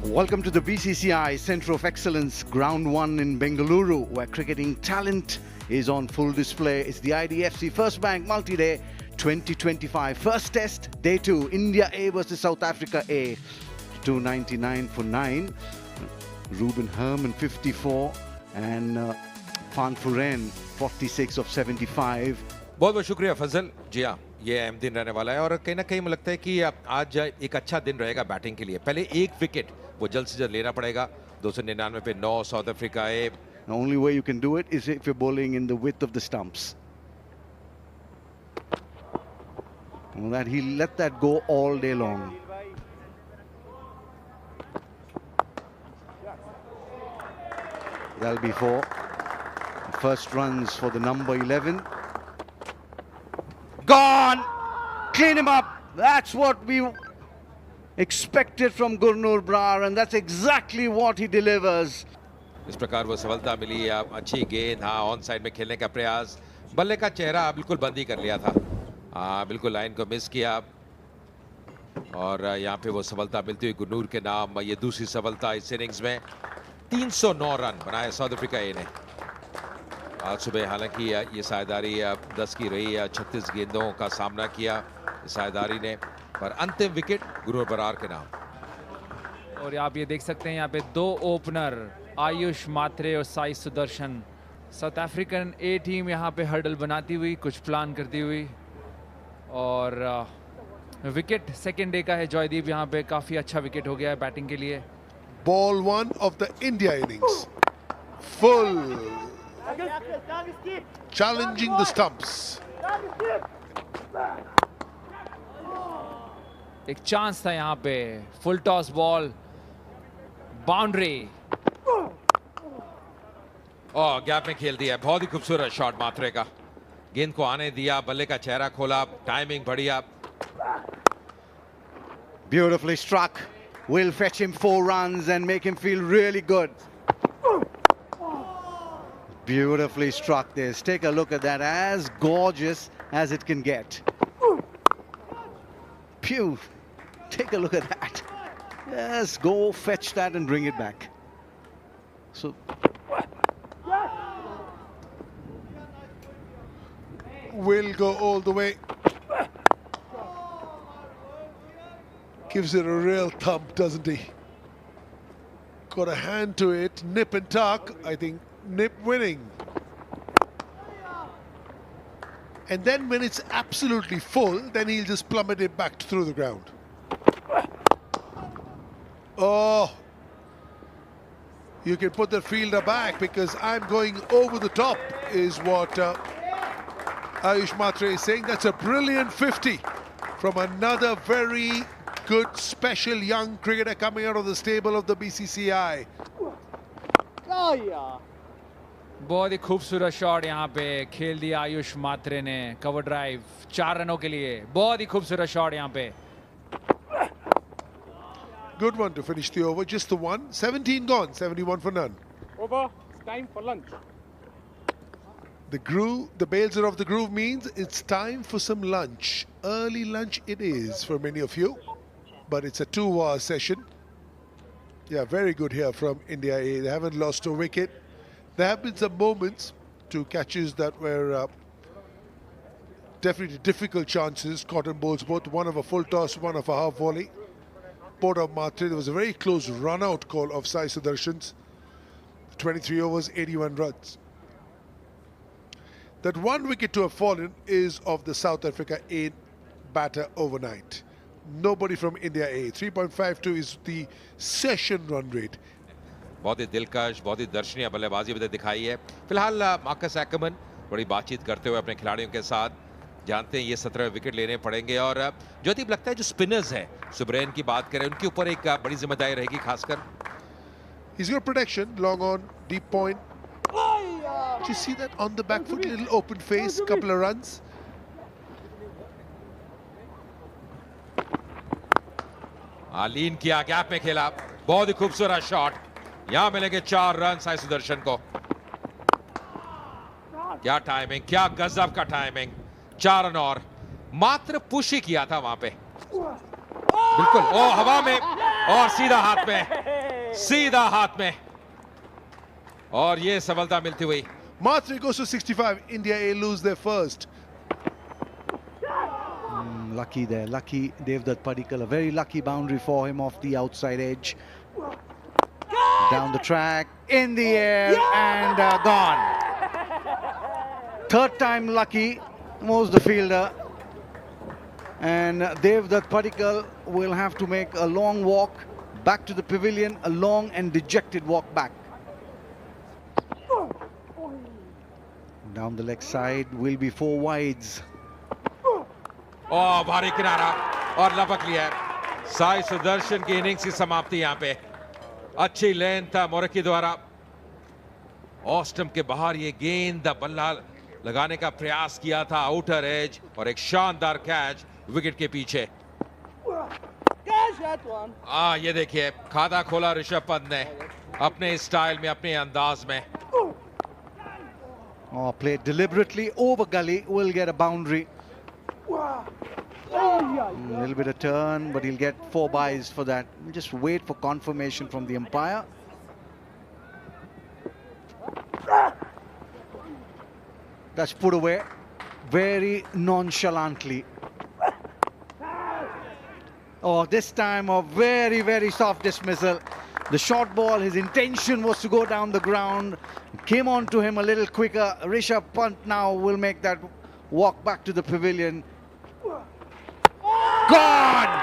Welcome to the BCCI Centre of Excellence Ground 1 in Bengaluru, where cricketing talent is on full display. It's the IDFC First Bank Multi-Day 2025. First test, day 2, India A versus South Africa A. 299 for 9. Ruben Herman 54 and Fan Furen 46 of 75. बहुत बहुत शुक्रिया फजल जी। हाँ, ये अहम दिन रहने वाला है और कहीं ना कहीं मुझे लगता है कि आज एक अच्छा दिन रहेगा बैटिंग के लिए। पहले एक विकेट वो जल्द से जल्द लेना पड़ेगा। 299 पे 9 साउथ अफ्रीका है। The only way you can do it is if you're bowling in the width of the stumps. Well, that he let that go all day long. That'll be 4. First runs for the number 11. Gone! Clean him up! That's what we expected from Gurnur Brar, and that's exactly what he delivers. इस प्रकार वो सफलता मिली। अच्छी गेंद, हाँ, on side में खेलने का प्रयास। बल्ले का चेहरा बिल्कुल बंद ही कर लिया था। बिल्कुल लाइन को मिस किया और यहाँ पे वो सफलता मिलती हुई गुरनूर के नाम। ये दूसरी सफलता इस इनिंग्स में। 309 रन बनाए साउथ अफ्रीका ए ने। आज सुबह हालांकि ये साझेदारी 10 की रही है। 36 गेंदों का सामना किया साझेदारी ने, पर अंतिम विकेट गुरनूर बरार के नाम। और आप ये देख सकते हैं यहाँ पे 2 ओपनर आयुष मात्रे और साई सुदर्शन। साउथ अफ्रीकन ए टीम यहाँ पे हर्डल बनाती हुई, कुछ प्लान करती हुई। और विकेट सेकेंड डे का है जॉयदीप। यहाँ पे काफ़ी अच्छा विकेट हो गया है बैटिंग के लिए। Ball 1 of the India innings. Full. Challenging the stumps. एक चांस था यहाँ पे, फुल टॉस बॉल, बाउंड्री। और गैप में खेल दिया। बहुत ही खूबसूरत शॉट मात्रे का। गेंद को आने दिया, बल्ले का चेहरा खोला, टाइमिंग बढ़िया। Beautifully struck. Will fetch him 4 runs and make him feel really good. Beautifully struck this. Take a look at that. As gorgeous as it can get. Phew. Take a look at that. Yes, go fetch that and bring it back. So Will go all the way. Gives it a real thump, doesn't he? Got a hand to it. Nip and tuck. I think Nip winning. And then when it's absolutely full, then he'll just plummet it back through the ground. Oh, you can put the fielder back because I'm going over the top, is what Ayush Matre is saying. That's a brilliant 50 from another very good, special young cricketer coming out of the stable of the BCCI. बहुत ही खूबसूरत shot यहाँ पे खेल दिया आयुष मात्रे ने। Cover drive 4 रनों के लिए। बहुत ही खूबसूरत शॉट यहाँ पे। Good one to finish the over, just the one. 17 gone, 71 for none. Over, time for lunch. The groove, the bales are off the groove means it's time for some lunch. Early lunch it is for many of you, but it's a 2-hour session. Yeah, very good here from India A. They haven't lost a wicket. There have been some moments to catches that were definitely difficult chances. Cotton bowls, both one of a full toss, one of a half volley. Both of Matre. There was a very close run-out call of Sai Sudarshan's. 23 overs, 81 runs. That one wicket to have fallen is of the South Africa A batter overnight. Nobody from India A. 3.52 is the session run rate. बहुत ही दिलकश, बहुत ही दर्शनीय बल्लेबाजी भी दिखाई है। फिलहाल Marcus एक्करमैन बड़ी बातचीत करते हुए अपने खिलाड़ियों के साथ, जानते हैं ये 17 विकेट लेने पड़ेंगे। और ज्योतिप लगता है जो स्पिनर्स हैं, सुब्रेन की बात करें, उनके ऊपर एक बड़ी जिम्मेदारी रहेगी खासकर। He's got protection, long on, deep point. Did you see that on the back foot, little open face, couple of runs? लीन किया, गैप में खेला, बहुत ही खूबसूरत शॉट। यहां मिलेंगे 4 रन साई सुदर्शन को। क्या टाइमिंग, क्या गजब का टाइमिंग। 4 रन और मात्र पुश ही किया था वहां पे। बिल्कुल, ओ हवा में और सीधा हाथ में। सीधा हाथ में, और ये सफलता मिलती हुई। Matre goes to 65. India A lose their first. Lucky there, lucky Devdutt Padikkal. A very lucky boundary for him off the outside edge. Down the track, in the air, and gone. Third time lucky was the fielder. And Devdutt Padikkal will have to make a long walk back to the pavilion, a long and dejected walk back. Down the leg side will be 4 wides. भारी किनारा और लपक लिया। साई सुदर्शन की innings की समाप्ति यहाँ पे। अच्छी लेंथ था मोरक्की द्वारा। ऑस्टम के बाहर ये गेंद बल्ला लगाने का प्रयास किया था आउटर एज, और एक शानदार कैच विकेट के पीछे। ये देखिए खाता खोला ऋषभ पंत ने अपने स्टाइल में, अपने अंदाज में। Played deliberately over gully, will get a boundary. A little bit of turn, but he'll get 4 byes for that. We'll just wait for confirmation from the umpire. That's put away very nonchalantly. This time a very, very soft dismissal. The short ball, his intention was to go down the ground. Came on to him a little quicker. Rishabh Pant now will make that walk back to the pavilion. Gone!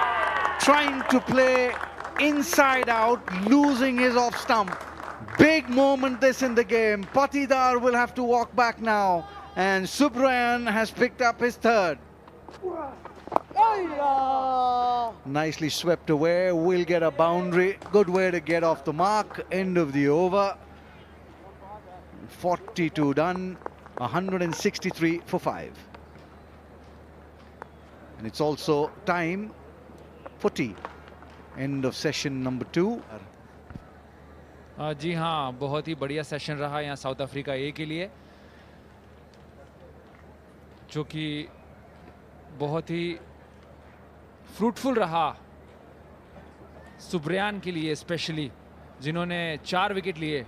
Trying to play inside out, losing his off stump. Big moment this in the game. Patidar will have to walk back now. And Subrayan has picked up his third. Nicely swept away, will get a boundary. Good way to get off the mark. End of the over. 42 done, 163 for 5. And it's also time for tea. End of session number 2. जी हाँ, बहुत ही बढ़िया session रहा यहाँ south Africa ए के लिए, जो कि बहुत ही फ्रूटफुल रहा सुब्रयान के लिए, स्पेशली जिन्होंने 4 विकेट लिए।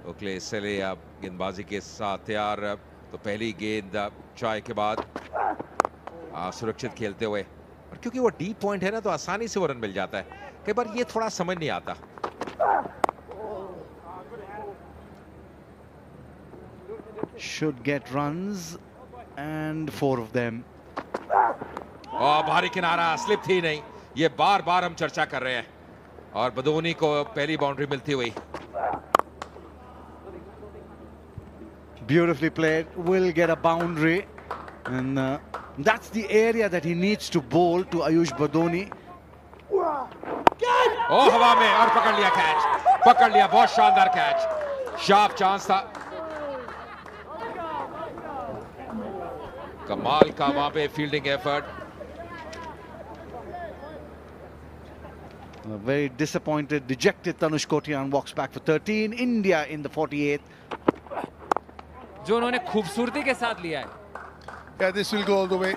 ओकले सेले अब गेंदबाजी के साथ तैयार। तो पहली गेंद चाय के बाद सुरक्षित खेलते हुए, और क्योंकि वो डीप पॉइंट है ना, तो आसानी से वो रन मिल जाता है। कई बार ये थोड़ा समझ नहीं आता। Should get runs and 4 of them. भारी किनारा, स्लिप थी नहीं। ये बार बार हम चर्चा कर रहे हैं, और बदोनी को पहली बाउंड्री मिलती हुई। Beautifully played, will get a boundary, and that's the area that he needs to bowl to Ayush Badoni. हवा में, और पकड़ लिया कैच, पकड़ लिया। बहुत शानदार कैच, शार्प चांस था। कमाल का वहां पे fielding effort. Very disappointed, dejected Tanush Kotiyan walks back for 13. India in the 48th. जो उन्होंने खूबसूरती के साथ लिया है। Yeah, this will go all the way.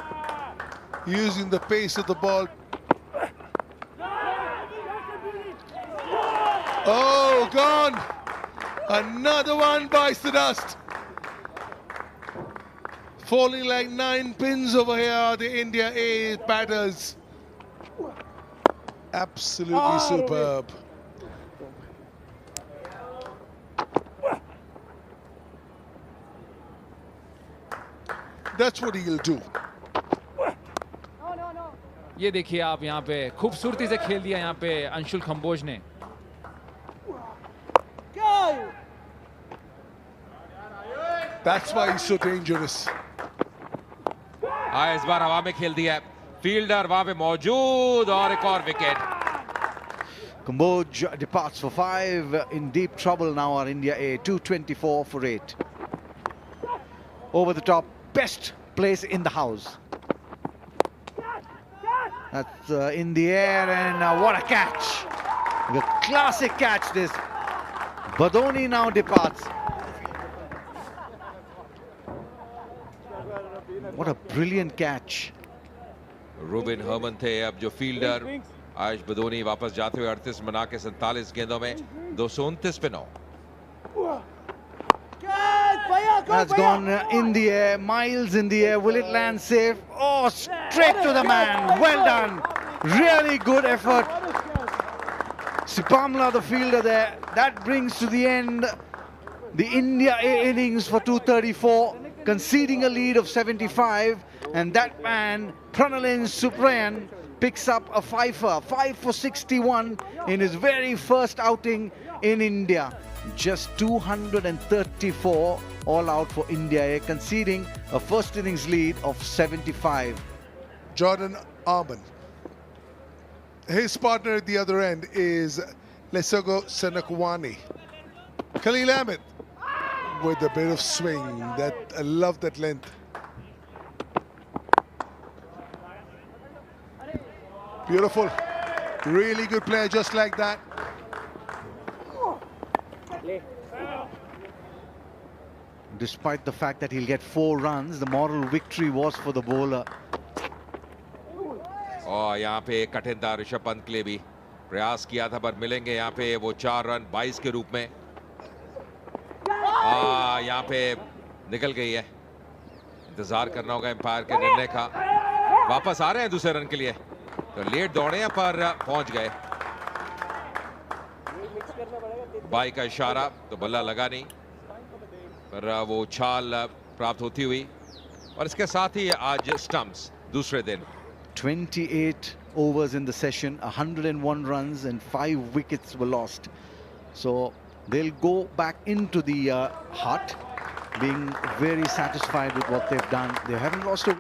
Using the pace of the ball. Oh, gone! Another one bites the dust. Falling like 9 pins over here, the India A batters. Absolutely superb. That's what he'll do. ये देखिए आप, यहाँ पे खूबसूरती से खेल दिया यहाँ पे अंशुल खम्बोज ने। That's why he's so dangerous. इस बार हवा में खेल दिया है, फील्डर वहां पे मौजूद, और एक और wicket. Kamboj departs for 5. In deep trouble now are India A. 224 for 8. Over the top, best place in the house. That's in the air, and what a catch. The classic catch this. Badoni now departs. What a brilliant catch. Rubin Herman थे अब जो fielder Ayush Badoni वापस जाते हुए 38 बना के 47 गेंदों में 229 पे 9. That's gone in the air, miles in the air. Will it land safe? Oh, straight to the man. Well done. Really good effort. Sipamla, the fielder there. That brings to the end the India A innings for 234, conceding a lead of 75. And that man, Pranalin Suprayan, picks up a fifer, 5 for 61 in his very first outing in India. Just 234 all out for India, conceding a first innings lead of 75. Jordan Arman. His partner at the other end is Lesogo Senakwani. Khalil Ahmed with a bit of swing. That I love that length. Beautiful. Really good player just like that. Despite the fact that he'll get 4 runs, the moral victory was for the bowler. और यहाँ पे कठिन था ऋषभ पंत के लिए भी. प्रयास किया था पर मिलेंगे यहाँ पे वो 4 रन 22 के रूप में. यहाँ पे निकल गई है. इंतजार करना होगा एम्पायर के निर्णय का. वापस आ रहे हैं दूसरे रन के लिए. तो लेट दौड़े हैं पर पहुंच गए. बाई का इशारा तो बल्ला लगा नहीं, पर वो उछाल प्राप्त होती हुई. और इसके साथ ही आज स्टंप्स दूसरे दिन. 28 overs in the session, 101 runs and 5 wickets were lost. So they'll go back into the hut being very satisfied with what they've done. They haven't lost a